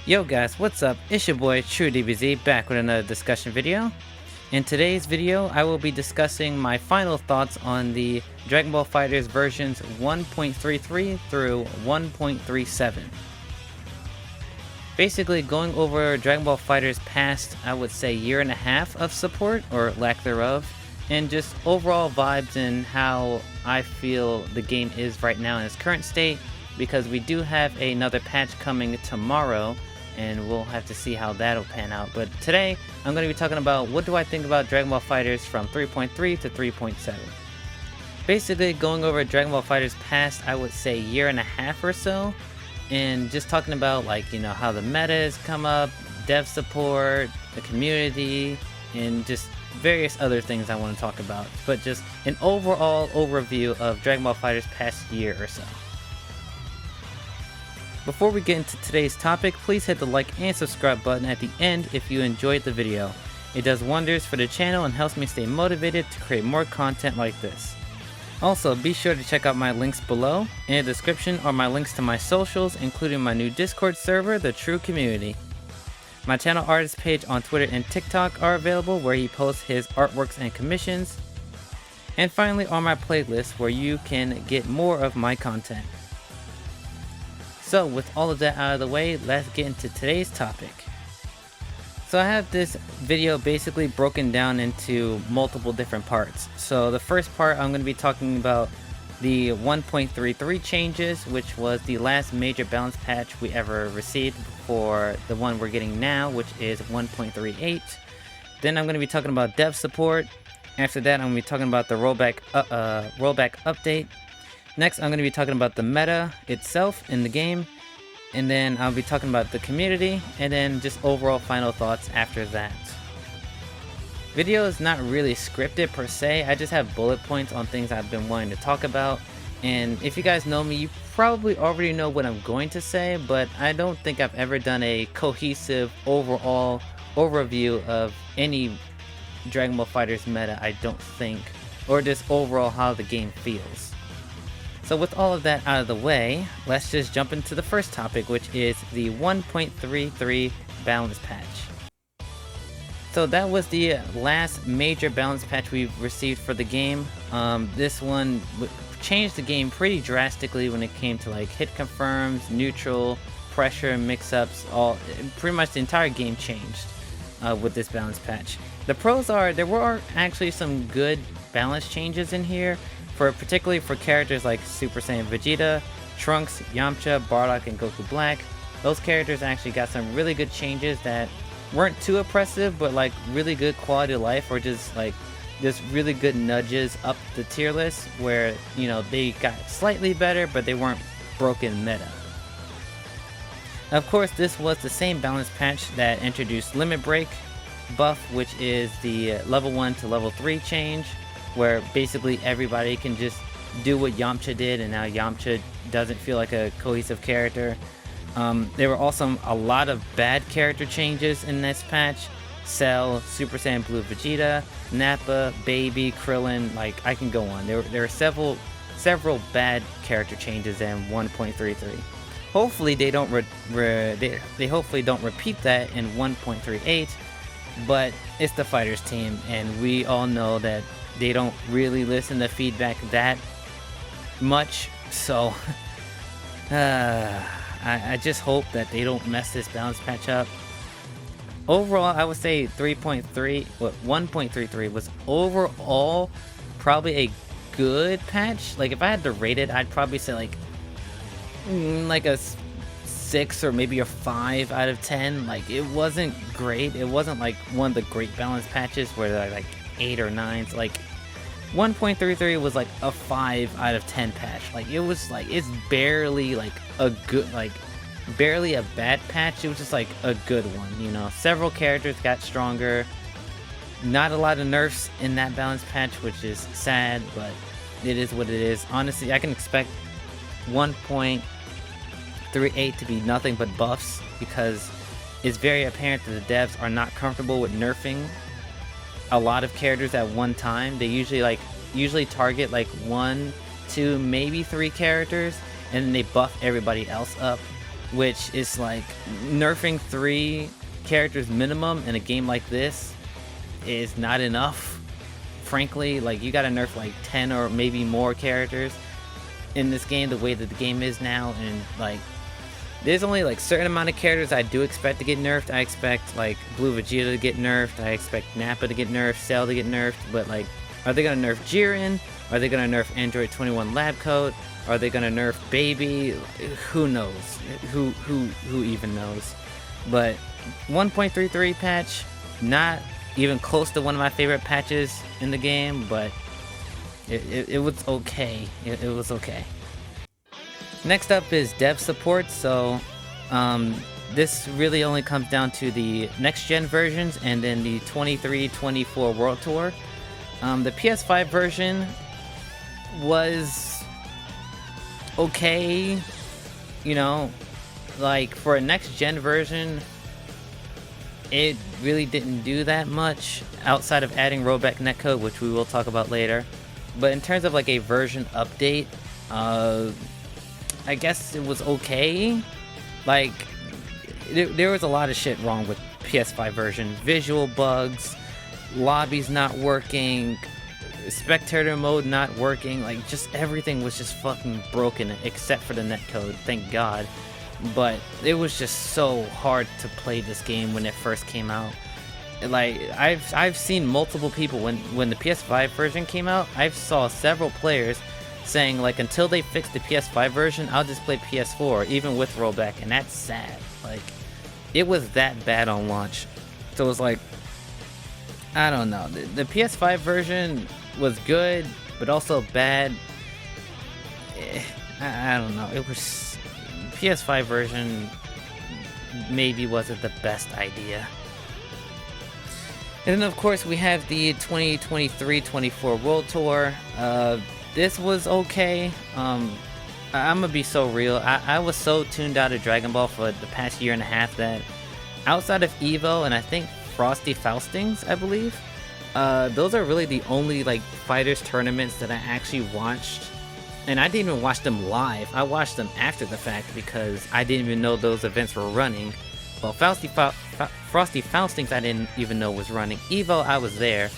Yo guys, what's up? It's your boy TRUEDBZ back with another discussion video. In today's video, I will be discussing my final thoughts on the Dragon Ball FighterZ versions 1.33 through 1.37. Basically going over Dragon Ball FighterZ past, I would say, year and a half of support, or lack thereof, and just overall vibes and how I feel the game is right now in its current state, because we do have another patch coming tomorrow, and we'll have to see how that'll pan out. But today, I'm going to be talking about what do I think about Dragon Ball FighterZ from 3.3 to 3.7. Basically, going over Dragon Ball FighterZ past, I would say, year and a half or so, and just talking about, like, you know, how the meta has come up, dev support, the community, and just various other things I want to talk about. But just an overall overview of Dragon Ball FighterZ past year or so. Before we get into today's topic, please hit the like and subscribe button at the end if you enjoyed the video. It does wonders for the channel and helps me stay motivated to create more content like this. Also, be sure to check out my links below. In the description are my links to my socials, including my new Discord server, the True Community. My channel artist page on Twitter and TikTok are available, where he posts his artworks and commissions. And finally, on my playlist, where you can get more of my content. So with all of that out of the way, let's get into today's topic. So I have this video basically broken down into multiple different parts. So the first part, I'm going to be talking about the 1.33 changes, which was the last major balance patch we ever received for the one we're getting now, which is 1.38. Then I'm going to be talking about dev support. After that, I'm going to be talking about the rollback update. Next, I'm going to be talking about the meta itself in the game, and then I'll be talking about the community, and then just overall final thoughts after that. Video is not really scripted per se, I just have bullet points on things I've been wanting to talk about, and if you guys know me, you probably already know what I'm going to say, but I don't think I've ever done a cohesive overall overview of any Dragon Ball FighterZ meta, I don't think, or just overall how the game feels. So with all of that out of the way, let's just jump into the first topic, which is the 1.33 balance patch. So that was the last major balance patch we've received for the game. This one changed the game pretty drastically when it came to like hit confirms, neutral, pressure, mix-ups, pretty much the entire game changed with this balance patch. The pros are, there were actually some good balance changes in here, particularly for characters like Super Saiyan Vegeta, Trunks, Yamcha, Bardock, and Goku Black. Those characters actually got some really good changes that weren't too oppressive, but like really good quality of life, or just really good nudges up the tier list, where, you know, they got slightly better, but they weren't broken meta. Of course, this was the same balance patch that introduced Limit Break buff, which is the level 1 to level 3 change, where basically everybody can just do what Yamcha did, and now Yamcha doesn't feel like a cohesive character. There were also a lot of bad character changes in this patch. Cell, Super Saiyan Blue Vegeta, Nappa, Baby, Krillin, like I can go on. There are several bad character changes in 1.33. Hopefully they don't they hopefully don't repeat that in 1.38, but it's the FighterZ team, and we all know that they don't really listen to feedback that much, so I just hope that they don't mess this balance patch up. Overall, I would say 1.33 was overall probably a good patch. Like, if I had to rate it, I'd probably say like a 6 or maybe a 5 out of 10. Like, it wasn't great. It wasn't like one of the great balance patches where they're like 8 or 9s. Like 1.33 was like a 5 out of 10 patch. Like, it was like, it's barely like a good, like barely a bad patch. It was just like a good one, you know. Several characters got stronger. Not a lot of nerfs in that balance patch, which is sad, but it is what it is. Honestly, I can expect 1.38 to be nothing but buffs, because it's very apparent that the devs are not comfortable with nerfing a lot of characters at one time. They usually target like 1, 2, maybe 3 characters, and then they buff everybody else up. which is like nerfing 3 characters minimum in a game like this is not enough. Frankly, like you gotta nerf like 10 or maybe more characters in this game the way that the game is now, and like there's only like certain amount of characters I do expect to get nerfed. I expect like Blue Vegeta to get nerfed, I expect Nappa to get nerfed, Cell to get nerfed, but like are they gonna nerf Jiren? Are they gonna nerf Android 21 lab coat? Are they gonna nerf Baby? Who knows? Who even knows? But 1.33 patch, not even close to one of my favorite patches in the game, but it was okay. It was okay. Next up is dev support. So this really only comes down to the next gen versions and then the 23-24 World Tour. The PS5 version was okay, you know, like for a next gen version it really didn't do that much outside of adding Rollback Netcode, which we will talk about later. But in terms of like a version update, I guess it was okay. Like there was a lot of shit wrong with PS5 version. Visual bugs, lobbies not working, spectator mode not working, like just everything was just fucking broken except for the netcode, thank God. But it was just so hard to play this game when it first came out. Like I've seen multiple people when the PS5 version came out, I saw several players saying like until they fix the PS5 version I'll just play PS4 even with rollback, and that's sad. Like it was that bad on launch. So it was like, I don't know, the PS5 version was good but also bad. I don't know, it was PS5 version maybe wasn't the best idea. And then of course we have the 2023-24 World Tour. This was okay. I'm gonna be so real, I was so tuned out of Dragon Ball for the past year and a half that outside of Evo and I think Frosty Faustings, I believe, those are really the only like fighters tournaments that I actually watched. And I didn't even watch them live, I watched them after the fact because I didn't even know those events were running. Well, Frosty Faustings I didn't even know was running. Evo I was there,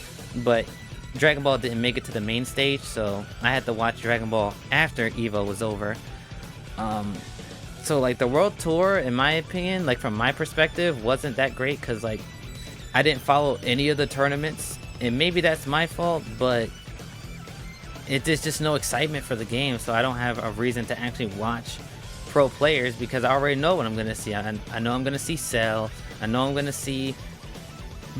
but Dragon Ball didn't make it to the main stage, so I had to watch Dragon Ball after Evo was over. So like the World Tour, in my opinion, like from my perspective, wasn't that great because like I didn't follow any of the tournaments, and maybe that's my fault, but there's just no excitement for the game, so I don't have a reason to actually watch pro players because I already know what I'm gonna see. I know I'm gonna see Cell, I know I'm gonna see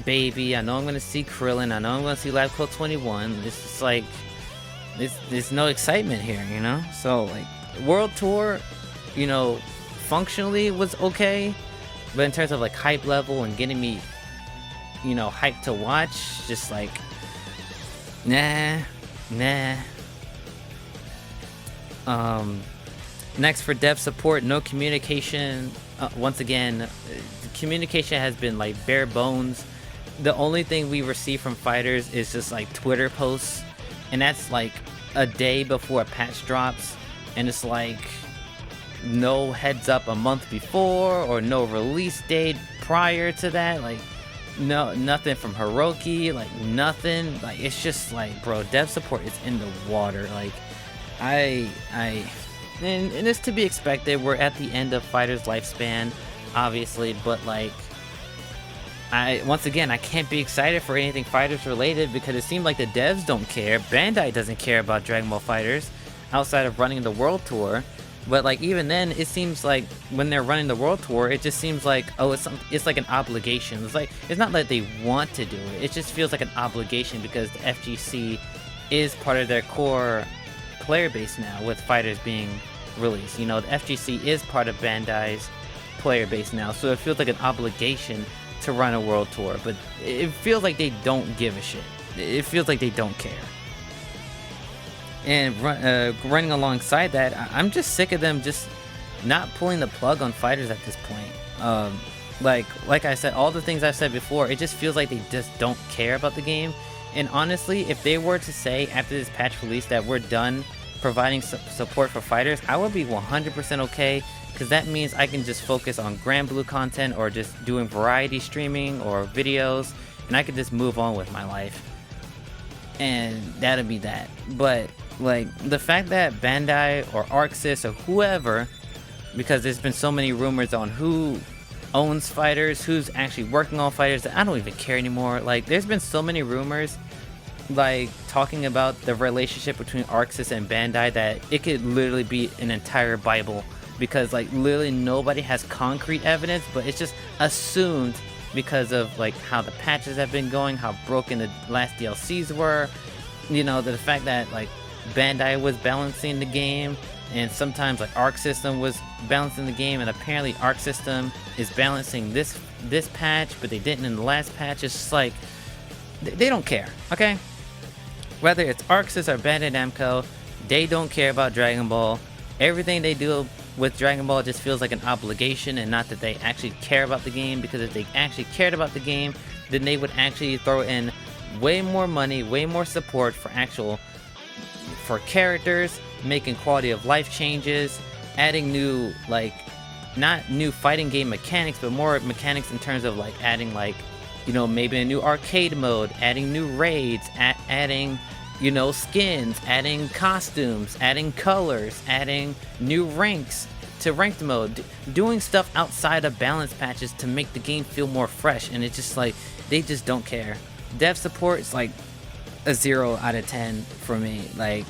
Baby, I know I'm gonna see Krillin, I know I'm gonna see Lab Coat 21. It's just like there's no excitement here, you know? So like World Tour, you know, functionally was okay, but in terms of like hype level and getting me, you know, hyped to watch, just like nah. Next for dev support, no communication. Once again, communication has been like bare bones. The only thing we receive from fighters is just like Twitter posts, and that's like a day before a patch drops, and it's like no heads up a month before or no release date prior to that. Like no, nothing from Hiroki, like nothing. Like it's just like, bro, dev support is in the water. Like and it's to be expected. We're at the end of Fighter's lifespan, obviously, but like once again, I can't be excited for anything Fighters related because it seems like the devs don't care. Bandai doesn't care about Dragon Ball Fighters outside of running the World Tour. But like even then, it seems like when they're running the World Tour, it just seems like, oh, it's like an obligation. It's like it's not like they want to do it. It just feels like an obligation because the FGC is part of their core player base now, with Fighters being released. You know, the FGC is part of Bandai's player base now, so it feels like an obligation to run a World Tour. But it feels like they don't give a shit. It feels like they don't care. And running alongside that, I'm just sick of them just not pulling the plug on Fighters at this point. Like I said, all the things I've said before, it just feels like they just don't care about the game. And honestly, if they were to say after this patch release that we're done providing support for Fighters, I would be 100% okay because that means I can just focus on Grand Blue content or just doing variety streaming or videos, and I can just move on with my life, and that'll be that. But like the fact that Bandai or ArcSys or whoever, because there's been so many rumors on who owns FighterZ, who's actually working on FighterZ, that I don't even care anymore. Like there's been so many rumors like talking about the relationship between ArcSys and Bandai that it could literally be an entire Bible, because like literally nobody has concrete evidence, but it's just assumed because of like how the patches have been going, how broken the last DLCs were, you know, the fact that like Bandai was balancing the game and sometimes like Arc System was balancing the game, and apparently Arc System is balancing this patch but they didn't in the last patch. It's just like they don't care, okay? Whether it's ArcSys or Bandai Namco, they don't care about Dragon Ball. Everything they do with Dragon Ball just feels like an obligation, and not that they actually care about the game, because if they actually cared about the game, then they would actually throw in way more money, way more support for characters, making quality of life changes, adding new, like, not new fighting game mechanics, but more mechanics in terms of like adding, like, you know, maybe a new arcade mode, adding new raids, adding, you know, skins, adding costumes, adding colors, adding new ranks to ranked mode, doing stuff outside of balance patches to make the game feel more fresh. And it's just like they just don't care. Dev support is like a 0 out of 10 for me. Like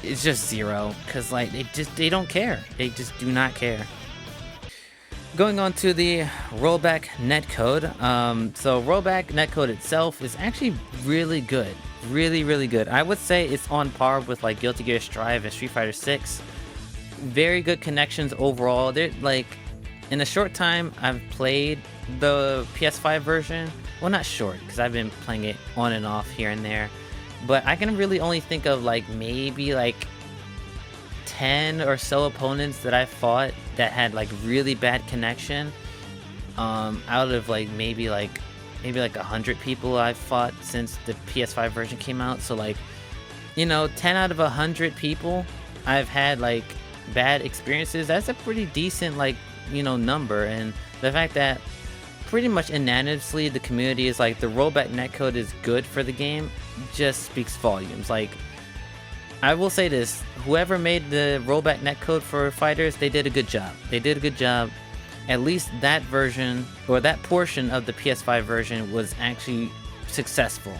it's just 0, because like they don't care. They just do not care. Going on to the Rollback Netcode. So Rollback Netcode itself is actually really good. Really good. I would say it's on par with like Guilty Gear Strive and Street Fighter 6. Very good connections overall. They're like, in a short time I've played the PS5 version. Well, not short, because I've been playing it on and off here and there. But I can really only think of like maybe like 10 or so opponents that I fought that had like really bad connection, out of like maybe like 100 people I've fought since the PS5 version came out. So like, you know, 10 out of 100 people I've had like bad experiences. That's a pretty decent, like, you know, number. And the fact that pretty much unanimously the community is like the Rollback Netcode is good for the game just speaks volumes. Like, I will say this, whoever made the Rollback Netcode for FighterZ, they did a good job. They did a good job. At least that version, or that portion of the PS5 version, was actually successful.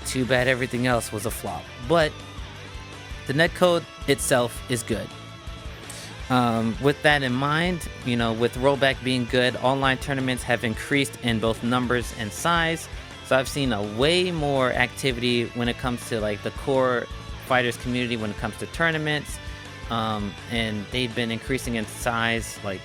Too bad everything else was a flop. But the netcode itself is good. With that in mind, you know, with Rollback being good, online tournaments have increased in both numbers and size. So I've seen a way more activity when it comes to like the core FighterZ community when it comes to tournaments, and they've been increasing in size like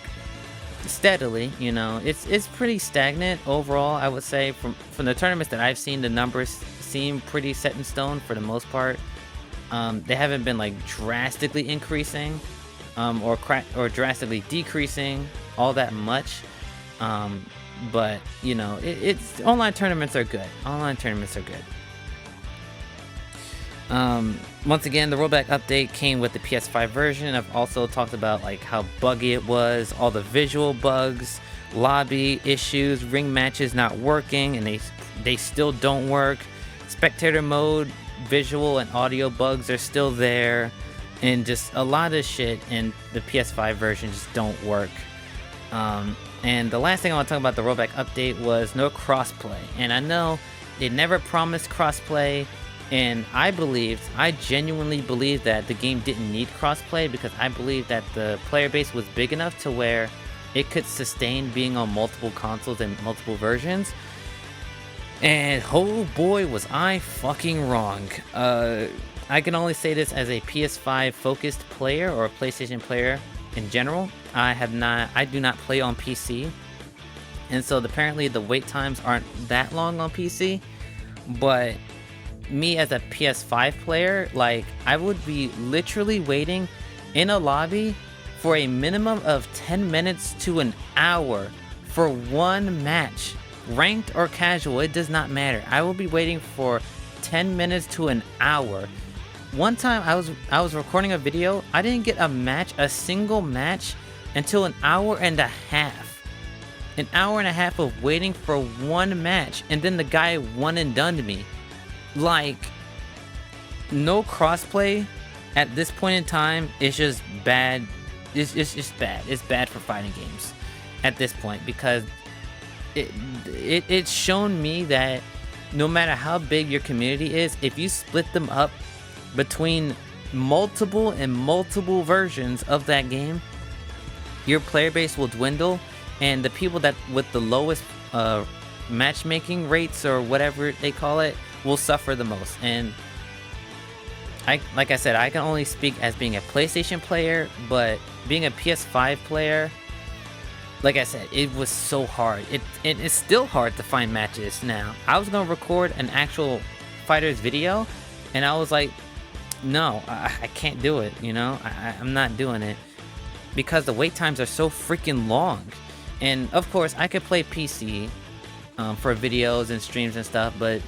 steadily. You know, it's pretty stagnant overall. I would say from the tournaments that I've seen, the numbers seem pretty set in stone for the most part. They haven't been like drastically increasing or drastically decreasing all that much. But you know, it's online tournaments are good. Online tournaments are good. Once again, the rollback update came with the PS5 version. I've also talked about like how buggy it was, all the visual bugs, lobby issues, ring matches not working, and they still don't work. Spectator mode, visual and audio bugs are still there, and just a lot of shit in the PS5 version just don't work. And the last thing I want to talk about the rollback update was no crossplay. And I know they never promised crossplay, and I genuinely believed that the game didn't need crossplay, because I believe that the player base was big enough to where it could sustain being on multiple consoles and multiple versions. And oh boy, was I fucking wrong. I can only say this as a PS5 focused player or a PlayStation player in general. I do not play on PC, and so apparently the wait times aren't that long on PC. But me as a PS5 player, like, I would be literally waiting in a lobby for a minimum of 10 minutes to an hour for one match, ranked or casual, it does not matter. I will be waiting for 10 minutes to an hour. One time I was recording a video, I didn't get a single match until an hour and a half. An hour and a half of waiting for one match, and then the guy one and done to me. Like, no crossplay at this point in time is just bad. It's just bad. It's bad for fighting games at this point, because it's shown me that no matter how big your community is, if you split them up between multiple versions of that game, your player base will dwindle, and the people that with the lowest matchmaking rates or whatever they call it will suffer the most. And like I said, I can only speak as being a PlayStation player, but being a PS5 player, like I said, it was so hard. It's still hard to find matches now. I was gonna record an actual FighterZ video, and I was like, no, I can't do it, you know? I'm not doing it, because the wait times are so freaking long. And of course, I could play PC for videos and streams and stuff, but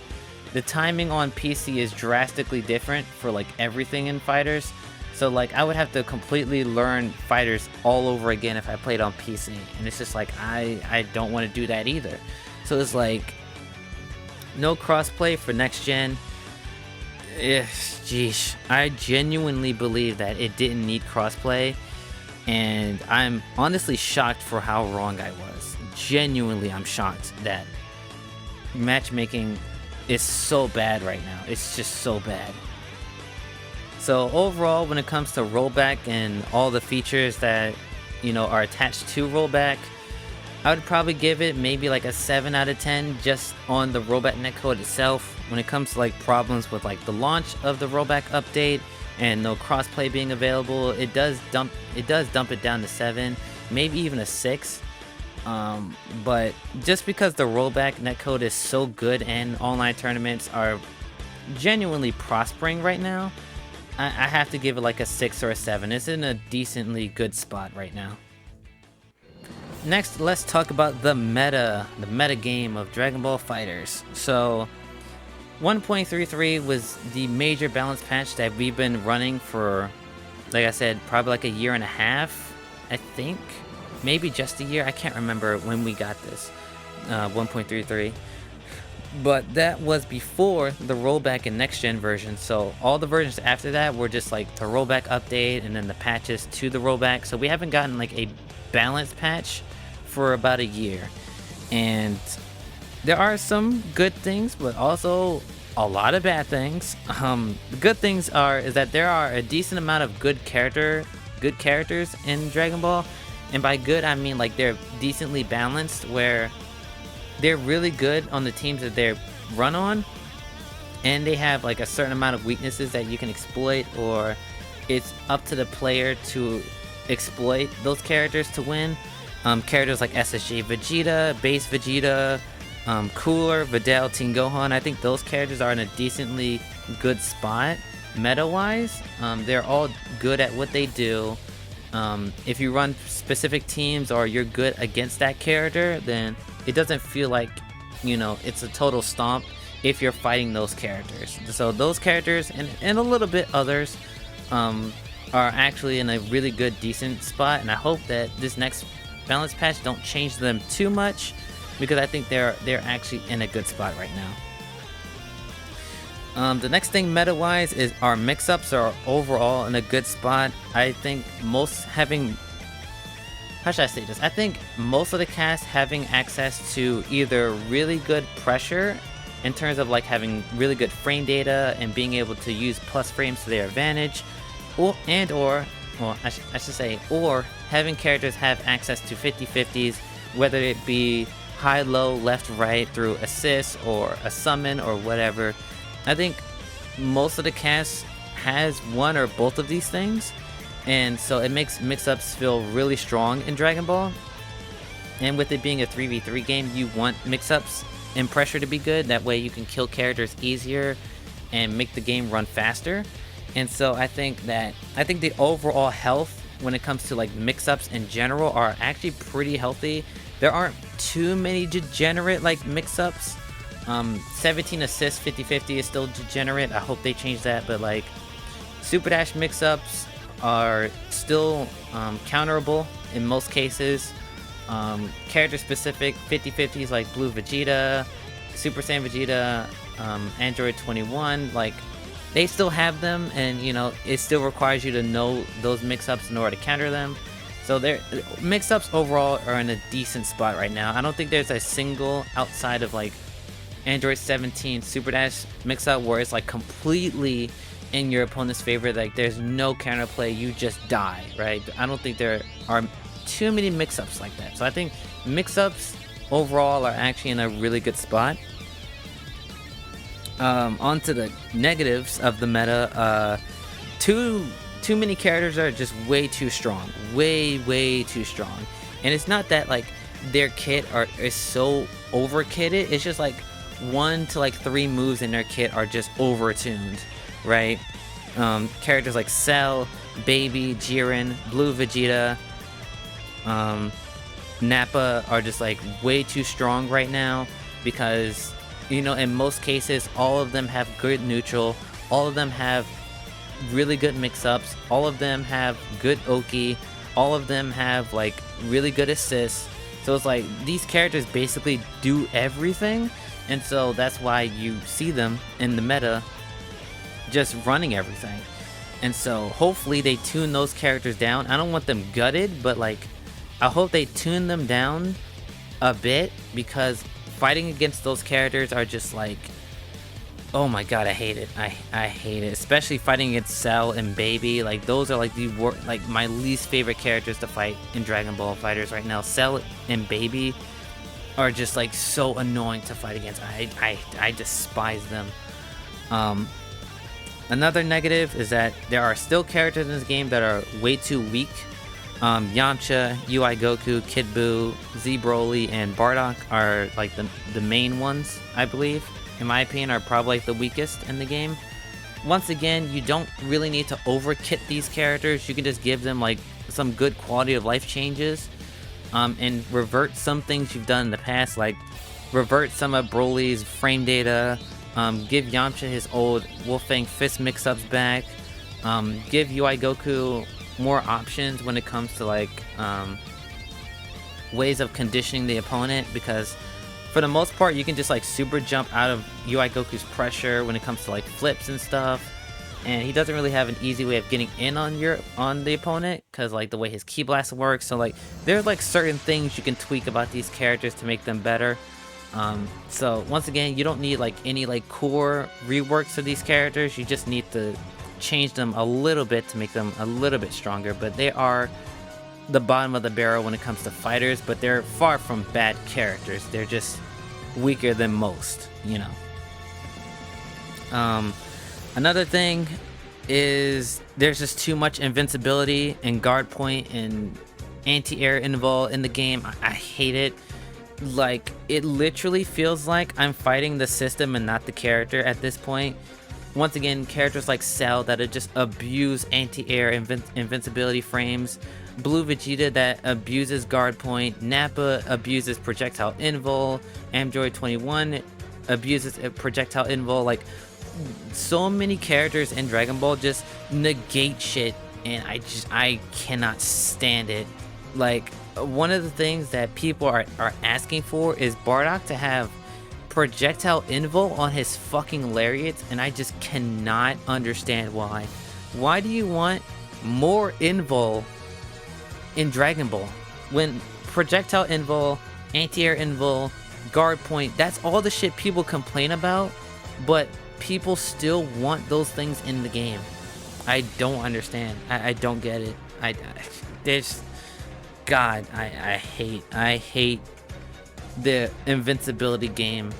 the timing on PC is drastically different for like everything in FighterZ. So like, I would have to completely learn FighterZ all over again if I played on PC, and it's just like, I don't want to do that either. So it's like, no crossplay for next gen. Jeez, I genuinely believe that it didn't need crossplay, and I'm honestly shocked for how wrong I was. Genuinely, I'm shocked that matchmaking is so bad right now. It's just so bad. So overall, when it comes to rollback and all the features that, you know, are attached to rollback, I would probably give it maybe like a 7 out of 10 just on the Rollback Netcode itself. When it comes to like problems with like the launch of the rollback update and no crossplay being available, it does dump it down to 7, maybe even a 6. But just because the Rollback Netcode is so good and online tournaments are genuinely prospering right now, I have to give it like a 6 or a 7. It's in a decently good spot right now. Next, let's talk about the meta game of Dragon Ball FighterZ. So 1.33 was the major balance patch that we've been running for, like I said, probably like a year and a half, I think. Maybe just a year. I can't remember when we got this 1.33. But that was before the rollback and next gen version. So all the versions after that were just like the rollback update and then the patches to the rollback. So we haven't gotten like a balance patch for about a year. And there are some good things, but also a lot of bad things. The good things is that there are a decent amount of good characters in Dragon Ball. And by good, I mean like they're decently balanced, where they're really good on the teams that they run on, and they have like a certain amount of weaknesses that you can exploit, or it's up to the player to exploit those characters to win. Characters like SSJ Vegeta, Base Vegeta, Cooler, Videl, Teen Gohan, I think those characters are in a decently good spot meta-wise. They're all good at what they do. If you run specific teams or you're good against that character, then it doesn't feel like, you know, it's a total stomp if you're fighting those characters. So those characters and a little bit others are actually in a really good, decent spot, and I hope that this next balance patch don't change them too much, because I think they're actually in a good spot right now. The next thing meta-wise is our mix-ups are overall in a good spot. I think how should I say this? I think most of the cast having access to either really good pressure in terms of like having really good frame data and being able to use plus frames to their advantage, or having characters have access to 50/50s, whether it be high, low, left, right through assists or a summon or whatever. I think most of the cast has one or both of these things, and so it makes mix-ups feel really strong in Dragon Ball. And with it being a 3v3 game, you want mix-ups and pressure to be good. That way you can kill characters easier and make the game run faster. And so I think the overall health when it comes to like mix-ups in general are actually pretty healthy. There aren't too many degenerate like mix-ups. 17 assists 50/50 is still degenerate. I hope they change that, but like Super Dash mix-ups are still counterable in most cases. Character specific 50/50s like Blue Vegeta, Super Saiyan Vegeta, Android 21, like they still have them, and you know, it still requires you to know those mix-ups in order to counter them. So their mix-ups overall are in a decent spot right now. I don't think there's a single outside of like Android 17 Super Dash mix-up where it's like completely in your opponent's favor. Like there's no counterplay, you just die, right? I don't think there are too many mix-ups like that. So I think mix-ups overall are actually in a really good spot. On to the negatives of the meta. Too many characters are just way too strong, way too strong. And it's not that like their kit is so over kitted, it's just like 1 to 3 moves in their kit are just over tuned, right? Characters like Cell, Baby, Jiren, Blue Vegeta, Nappa are just like way too strong right now, because you know, in most cases all of them have good neutral, all of them have really good mix-ups, all of them have good Oki, all of them have like really good assists. So it's like these characters basically do everything, and so that's why you see them in the meta just running everything. And so hopefully they tune those characters down. I don't want them gutted, but like I hope they tune them down a bit, because fighting against those characters are just like, oh my god, I hate it. I hate it, especially fighting against Cell and Baby. Like those are like like my least favorite characters to fight in Dragon Ball FighterZ right now. Cell and Baby are just like so annoying to fight against. I despise them. Another negative is that there are still characters in this game that are way too weak. Yamcha, UI Goku, Kid Buu, Z Broly, and Bardock are like the main ones, I believe, in my opinion, are probably like the weakest in the game. Once again, you don't really need to overkit these characters. You can just give them like some good quality of life changes, and revert some things you've done in the past, like revert some of Broly's frame data, give Yamcha his old Wolfang Fist mix-ups back, give UI Goku more options when it comes to like ways of conditioning the opponent, because for the most part you can just like super jump out of UI Goku's pressure when it comes to like flips and stuff, and he doesn't really have an easy way of getting in on the opponent because like the way his ki blast works. So like there's like certain things you can tweak about these characters to make them better. So once again, you don't need like any like core reworks of these characters. You just need to change them a little bit to make them a little bit stronger, but they are the bottom of the barrel when it comes to fighters, but they're far from bad characters. They're just weaker than most, you know. Another thing is there's just too much invincibility and guard point and anti-air invul in the game. I hate it. Like it literally feels like I'm fighting the system and not the character at this point. Once again, characters like Cell that just abuse anti-air invincibility frames, Blue Vegeta that abuses guard point, Nappa abuses projectile invul, Android 21 abuses projectile invul. Like so many characters in Dragon Ball just negate shit, and I cannot stand it. Like one of the things that people are asking for is Bardock to have projectile invul on his fucking lariats, and I just cannot understand why. Why do you want more invul in Dragon Ball when projectile invul, anti-air invul, guard point, that's all the shit people complain about, but people still want those things in the game? I don't understand. I don't get it. There's God, I hate the invincibility game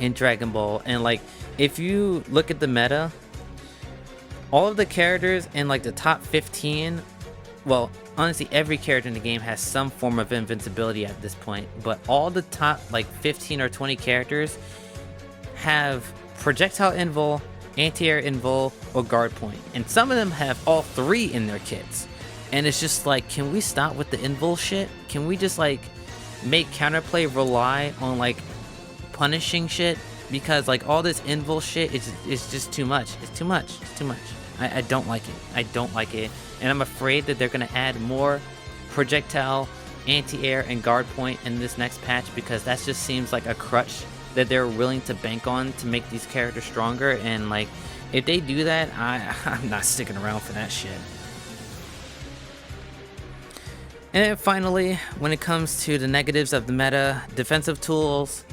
in Dragon Ball. And like if you look at the meta, all of the characters in like the top 15, well honestly every character in the game has some form of invincibility at this point, but all the top like 15 or 20 characters have projectile invul, anti-air invul, or guard point, and some of them have all three in their kits. And it's just like, can we stop with the invul shit? Can we just like make counterplay rely on like punishing shit? because like all this invul shit is just too much. It's too much. It's too much. I don't like it. I don't like it, and I'm afraid that they're gonna add more projectile, anti-air, and guard point in this next patch, because that just seems like a crutch that they're willing to bank on to make these characters stronger. And like, if they do that, I'm not sticking around for that shit. And then finally, when it comes to the negatives of the meta, defensive tools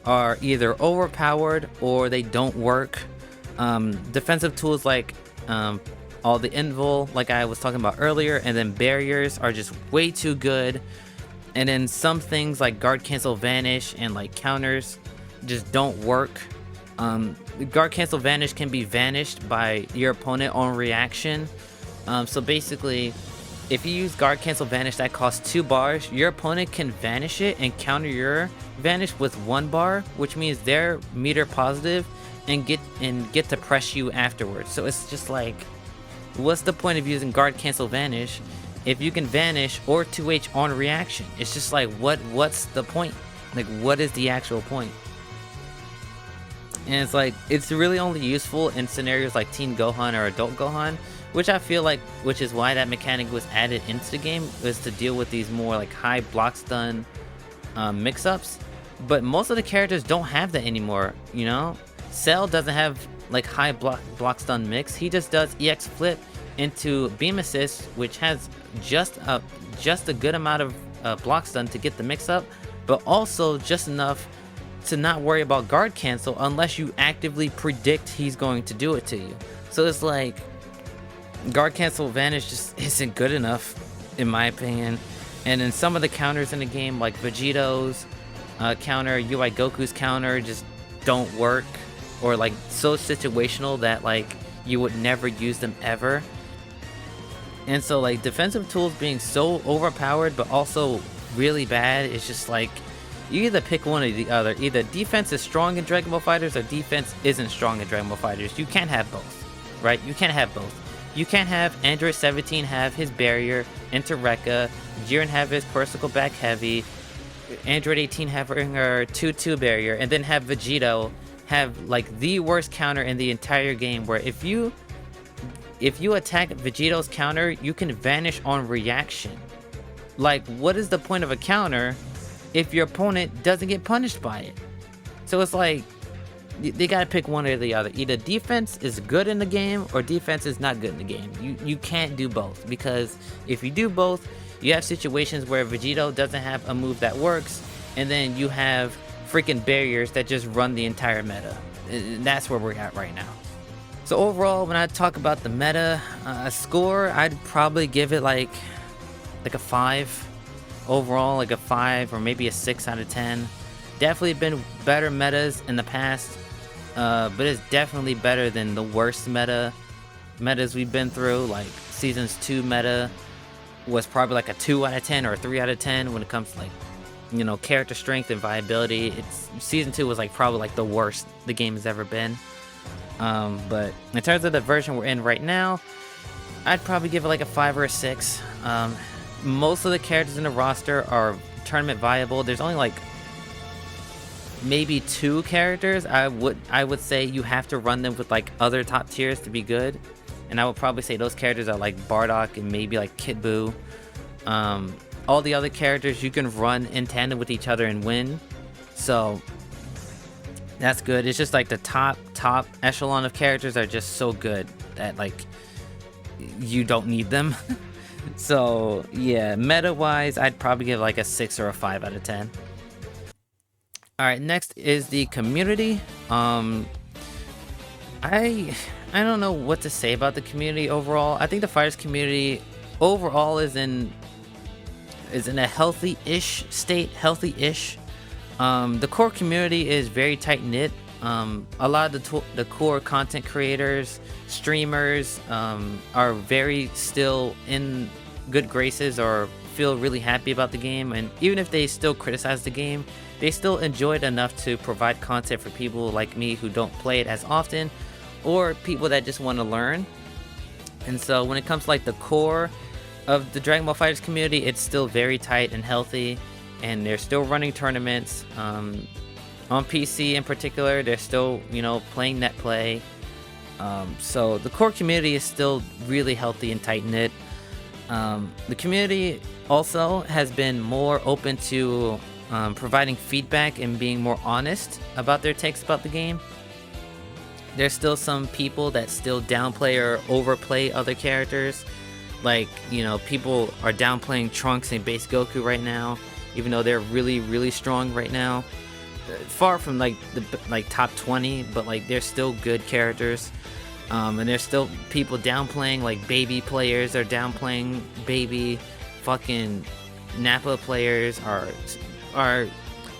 are either overpowered or they don't work. Defensive tools like all the invul, like I was talking about earlier, and then barriers are just way too good. And then some things like guard cancel vanish and like counters just don't work. Guard cancel vanish can be vanished by your opponent on reaction. So basically, if you use guard cancel vanish that costs 2 bars, your opponent can vanish it and counter your vanish with 1 bar, which means they're meter positive and get to press you afterwards. So it's just like, what's the point of using guard cancel vanish if you can vanish or 2H on reaction? It's just like, what's the point? Like, what is the actual point? And it's like, it's really only useful in scenarios like Teen Gohan or Adult Gohan, which I feel like, which is why that mechanic was added into the game, is to deal with these more like high block stun mix-ups. But most of the characters don't have that anymore, you know? Cell doesn't have like high block stun mix. He just does EX flip into beam assist, which has just a good amount of block stun to get the mix up, but also just enough to not worry about guard cancel unless you actively predict he's going to do it to you. So it's like, guard cancel vanish just isn't good enough in my opinion. And then some of the counters in the game, like Vegeto's counter, UI Goku's counter, just don't work, or like so situational that like you would never use them ever. And so like defensive tools being so overpowered but also really bad, it's just like, you either pick one or the other. Either defense is strong in Dragon Ball FighterZ or defense isn't strong in Dragon Ball FighterZ. You can't have both, right? You can't have both. You can't have Android 17 have his barrier into Rekka, Jiren have his Persicle back heavy, Android 18 have her 2-2 barrier, and then have Vegeta have like the worst counter in the entire game, where if you attack Vegeto's counter, you can vanish on reaction. Like, what is the point of a counter if your opponent doesn't get punished by it? So it's like, they gotta pick one or the other. Either defense is good in the game or defense is not good in the game. You can't do both, because if you do both, you have situations where Vegeta doesn't have a move that works, and then you have freaking barriers that just run the entire meta. And that's where we're at right now. So overall, when I talk about the meta score, I'd probably give it like a 5 overall, like a 5 or maybe a 6 out of 10. Definitely been better metas in the past, but it's definitely better than the worst metas we've been through. Like Seasons 2 meta was probably like a 2 out of 10 or a 3 out of 10 when it comes to like, you know, character strength and viability. Season 2 was like probably like the worst the game has ever been. But in terms of the version we're in right now, I'd probably give it like a 5 or a 6. Most of the characters in the roster are tournament viable. There's only like maybe 2 characters I would say you have to run them with like other top tiers to be good, and I would probably say those characters are like Bardock and maybe like Kid Buu. All the other characters you can run in tandem with each other and win, so that's good. It's just like the top echelon of characters are just so good that like you don't need them. So yeah, meta wise, I'd probably give like a 6 or a 5 out of 10. Alright, next is the community. I don't know what to say about the community overall. I think the FighterZ community overall is in a healthy-ish state, healthy-ish. The core community is very tight-knit. A lot of the core content creators, streamers, are very still in good graces or feel really happy about the game, and even if they still criticize the game, they still enjoy it enough to provide content for people like me who don't play it as often, or people that just want to learn. And so when it comes to like the core of the Dragon Ball FighterZ community, it's still very tight and healthy, and they're still running tournaments. On PC in particular, they're still, you know, playing net play. So the core community is still really healthy and tight-knit. The community also has been more open to providing feedback and being more honest about their takes about the game. There's still some people that still downplay or overplay other characters. Like, you know, people are downplaying Trunks and Base Goku right now, even though they're really strong right now. Far from like the top 20, but like they're still good characters. And there's still people downplaying like baby players. They're downplaying baby. Fucking Nappa players are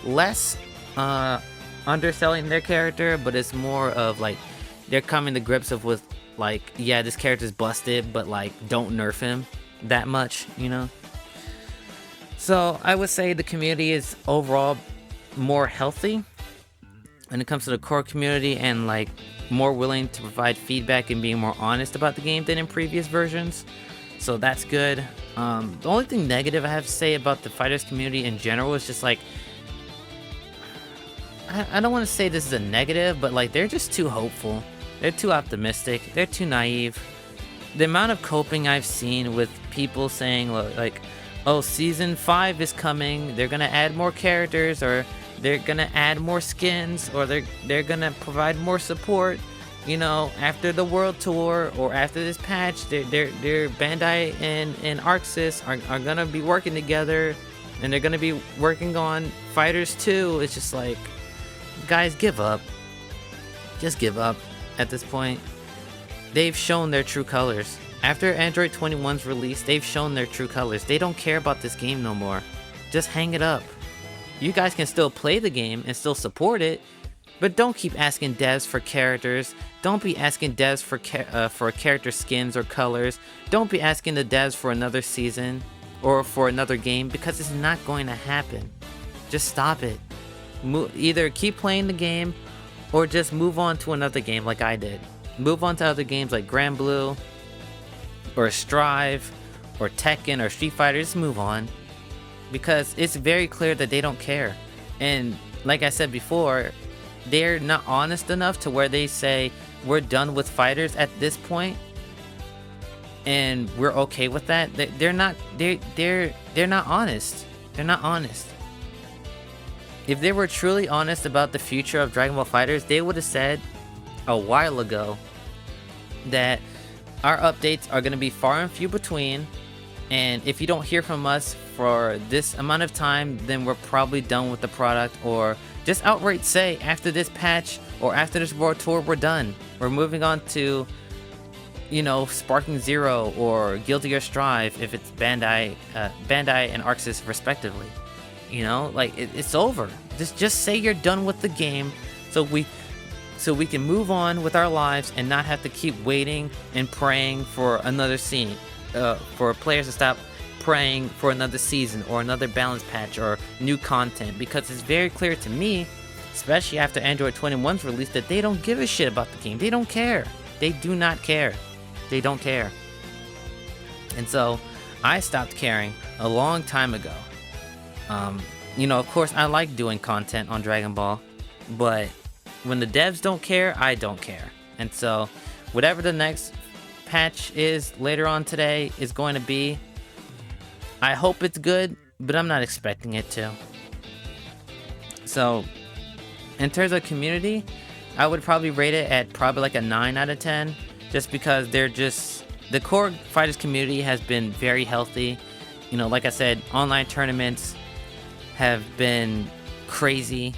less underselling their character, but it's more of like they're coming to grips with like, yeah, this character's busted, but like don't nerf him that much, you know. So I would say the community is overall more healthy when it comes to the core community, and like more willing to provide feedback and being more honest about the game than in previous versions. So that's good. The only thing negative I have to say about the FighterZ community in general is just like, I don't want to say this is a negative, but like they're just too hopeful. They're too optimistic. They're too naive. The amount of coping I've seen with people saying like, oh, season 5 is coming, they're gonna add more characters, or they're gonna add more skins, or they're gonna provide more support, you know, after the world tour or after this patch. They're Bandai and ArcSys are gonna be working together, and they're gonna be working on FighterZ 2. It's just like, guys, give up. Just give up at this point. They've shown their true colors. After Android 21's release, they've shown their true colors. They don't care about this game no more. Just hang it up. You guys can still play the game and still support it, but don't keep asking devs for characters. Don't be asking devs for character skins or colors. Don't be asking the devs for another season or for another game, because it's not going to happen. Just stop it. Either keep playing the game or just move on to another game like I did. Move on to other games like Grand Blue or Strive or Tekken or Street Fighter. Just move on, because it's very clear that they don't care. And like I said before, they're not honest enough to where they say we're done with FighterZ at this point and we're okay with that. They're not honest. They're not honest. If they were truly honest about the future of Dragon Ball FighterZ, they would have said a while ago that our updates are going to be far and few between, and if you don't hear from us for this amount of time, then we're probably done with the product. Or just outright say, after this patch or after this world tour, we're done. We're moving on to, you know, Sparking Zero or Guilty Gear Strive, if it's Bandai and ArcSys respectively. You know, like it's over. Just say you're done with the game, so we can move on with our lives and not have to keep waiting and praying for another scene, for players to stop praying for another season or another balance patch or new content. Because it's very clear to me, especially after Android 21's release, that they don't give a shit about the game. They don't care. They do not care. They don't care. And so I stopped caring a long time ago. You know, of course, I like doing content on Dragon Ball, but when the devs don't care, I don't care. And so whatever the next patch is later on today is going to be, I hope it's good, but I'm not expecting it to. So in terms of community, I would probably rate it at probably like a 9 out of 10, just because the core FighterZ community has been very healthy. You know, like I said, online tournaments have been crazy.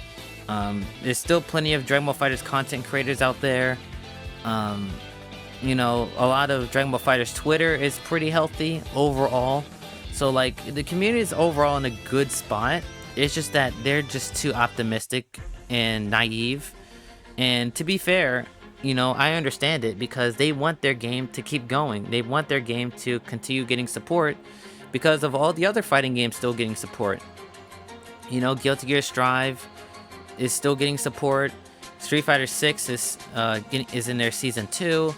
There's still plenty of Dragon Ball FighterZ content creators out there. You know, a lot of Dragon Ball FighterZ Twitter is pretty healthy overall. So like, the community is overall in a good spot. It's just that they're just too optimistic and naive. And to be fair, you know, I understand it, because they want their game to keep going. They want their game to continue getting support because of all the other fighting games still getting support. You know, Guilty Gear Strive is still getting support. Street Fighter 6 is in their season 2.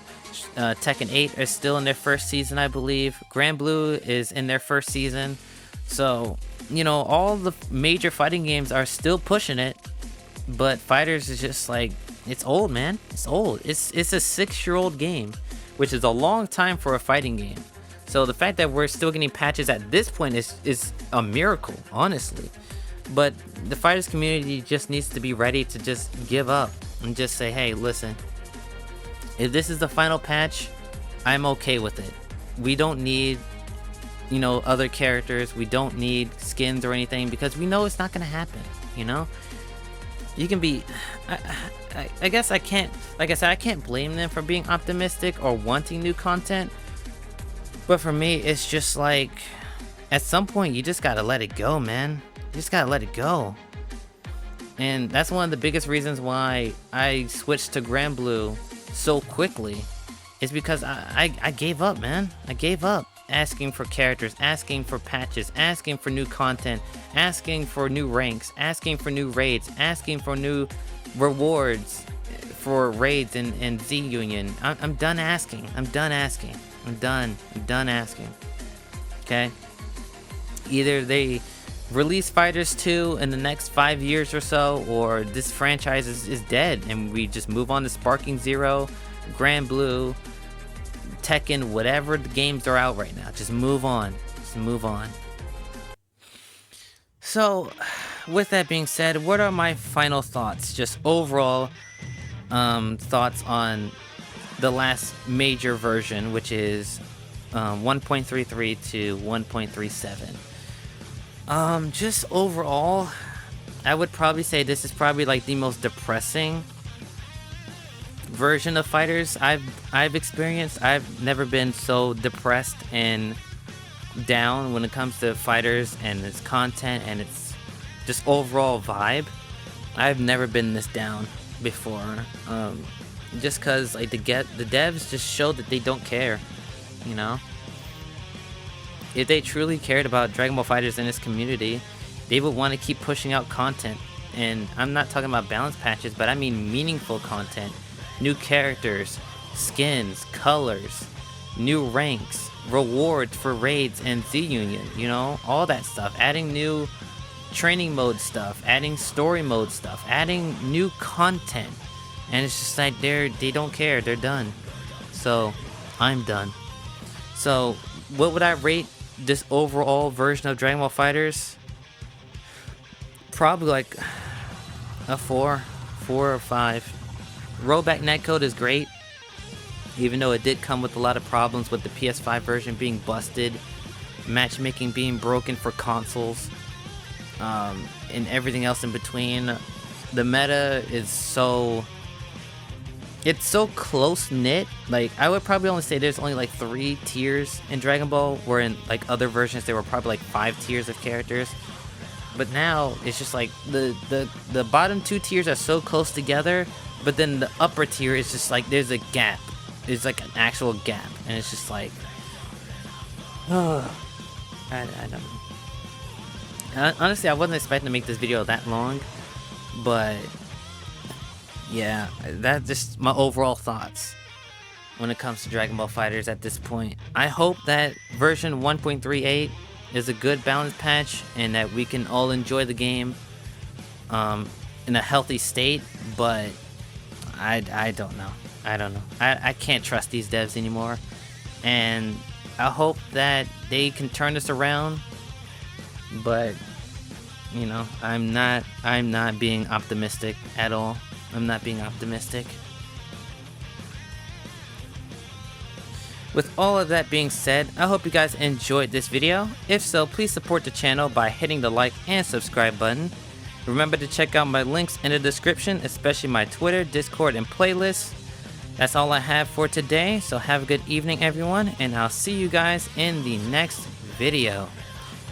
Tekken 8 is still in their first season, I believe. Grand Blue is in their first season. So, you know, all the major fighting games are still pushing it. But FighterZ is just like, it's old, man. It's old. It's a 6-year-old game, which is a long time for a fighting game. So the fact that we're still getting patches at this point is a miracle, honestly. But the FighterZ community just needs to be ready to just give up and just say, hey, listen, if this is the final patch, I'm okay with it. We don't need, you know, other characters. We don't need skins or anything, because we know it's not gonna happen, you know? You can be, I guess I can't, like I said, I can't blame them for being optimistic or wanting new content. But for me, it's just like, at some point, you just gotta let it go, man. You just gotta let it go. And that's one of the biggest reasons why I switched to Grand Blue so quickly, is because I gave up, man. I gave up asking for characters, asking for patches, asking for new content, asking for new ranks, asking for new raids, asking for new rewards for raids and Z Union. I'm done asking. I'm done asking. I'm done asking. Okay? Either they release FighterZ 2 in the next 5 years or so, or this franchise is dead and we just move on to Sparking Zero, Grand Blue, Tekken, whatever the games are out right now. Just move on. Just move on. So, with that being said, what are my final thoughts? Just overall thoughts on the last major version, which is 1.33 to 1.37. Just overall, I would probably say this is probably like the most depressing version of FighterZ I've experienced. I've never been so depressed and down when it comes to FighterZ and its content and its just overall vibe. I've never been this down before. Just cause like the devs just showed that they don't care, you know. If they truly cared about Dragon Ball FighterZ and its community, they would want to keep pushing out content. And I'm not talking about balance patches, but I mean meaningful content. New characters, skins, colors, new ranks, rewards for raids and Z Union, you know, all that stuff. Adding new training mode stuff, adding story mode stuff, adding new content. And it's just like they don't care, they're done. So I'm done. So what would I rate this overall version of Dragon Ball FighterZ? Probably like a 4 or 5. Rollback Netcode is great, even though it did come with a lot of problems with the PS5 version being busted, matchmaking being broken for consoles, and everything else in between. The meta is so close-knit. Like, I would probably only say there's only like 3 tiers in Dragon Ball, where in like other versions there were probably like 5 tiers of characters. But now it's just like the bottom 2 tiers are so close together, but then the upper tier is just like there's a gap. It's like an actual gap, and it's just like, oh, I don't know. Honestly, I wasn't expecting to make this video that long, but yeah, that's just my overall thoughts when it comes to Dragon Ball FighterZ at this point. I hope that version 1.38 is a good balance patch and that we can all enjoy the game in a healthy state, but I don't know. I can't trust these devs anymore, and I hope that they can turn this around, but you know, I'm not being optimistic at all. I'm not being optimistic. With all of that being said, I hope you guys enjoyed this video. If so, please support the channel by hitting the like and subscribe button. Remember to check out my links in the description, especially my Twitter, Discord, and playlists. That's all I have for today, so have a good evening everyone, and I'll see you guys in the next video.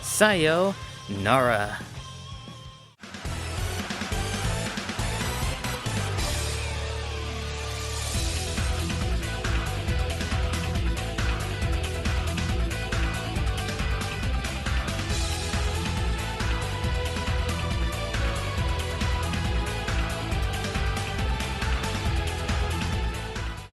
Sayonara.